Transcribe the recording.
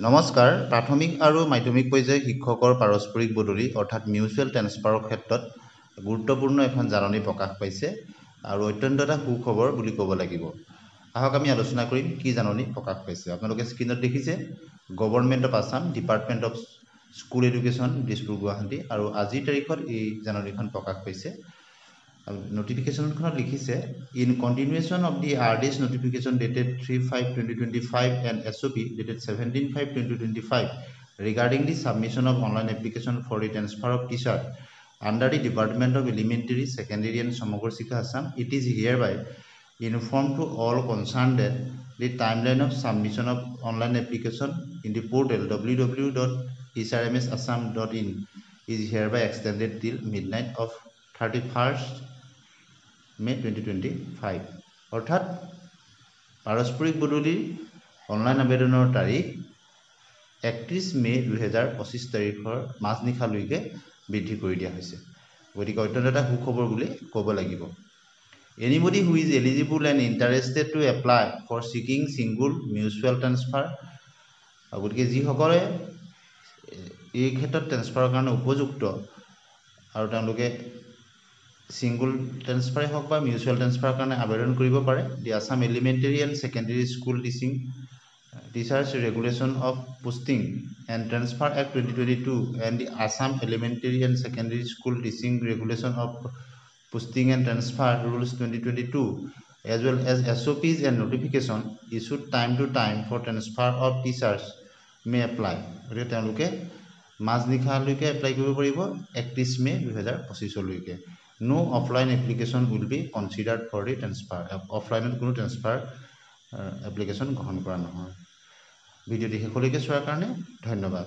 নমস্কাৰ প্ৰাথমিক আৰু মাধ্যমিক পৰ্যায়ৰ শিক্ষকৰ পাৰস্পৰিক বদলি অৰ্থাৎ মিউচুৱেল ট্ৰেন্সফাৰৰ ক্ষেত্ৰত গুৰুত্বপূৰ্ণ এখন জাননী প্ৰকাশ পাইছে আৰু অত্যন্ত এটা সুখবৰ বুলি ক'ব লাগিব। আহক আমি আলোচনা কৰিম কি জাননী প্ৰকাশ পাইছে। আপোনালোকে স্ক্ৰীনত দেখিছে government of Assam department of school education Dispur Guwahati আৰু আজিৰ তাৰিখত এই জাননীখন প্ৰকাশ পাইছে। নোটিফিকেশনখনত লিখিছে in continuation of the RDS notification dated 3/5/2025 and SOP dated 17/5/2025 regarding the submission of online application for the transfer of teacher under the Department of Elementary, Secondary and Samagra Shikha Assam, it is hereby informed to all concerned that the timeline of submission of online application in the portal www.hrmsassam.in is hereby extended till midnight of 31st May 2025 অৰ্থাৎ পাৰস্পৰিক বদলিৰ online আবেদনৰ তাৰিখ 31 মে 2025 তাৰিখৰ মাজনিশালৈকে বৃদ্ধি কৰি দিয়া হৈছে। গতিকে অত্যন্ত এটা সুখবৰ বুলি ক'ব লাগিব। Anybody who is eligible and interested to apply for seeking single mutual transfer গতিকে যিসকলে এই ক্ষেত্ৰত ট্ৰেন্সফাৰৰ কাৰণে উপযুক্ত আৰু তেওঁলোকে সিঙ্গল ট্ৰান্সফাৰে হোক বা মিউচুয়াল ট্ৰান্সফাৰ কাৰণে আবেদন কৰিব পাৰে। The Assam elementary and secondary school teaching teachers regulation of posting and transfer act 2022 and the Assam elementary and secondary school teaching regulation of posting and transfer rules 2022 as well as SOPs and notification issued time to time for transfer of teachers may apply। গতিকে তেওঁলোকে মাজনিশালৈকে apply কৰিব পাৰিব 31 মে 2025 লৈকে। No offline application will be considered for the transfer. Offline কোনো transfer application গ্ৰহণ কৰা নহয়। ভিডিঅ'টি শেষলৈকে চোৱাৰ কাৰণে ধন্যবাদ।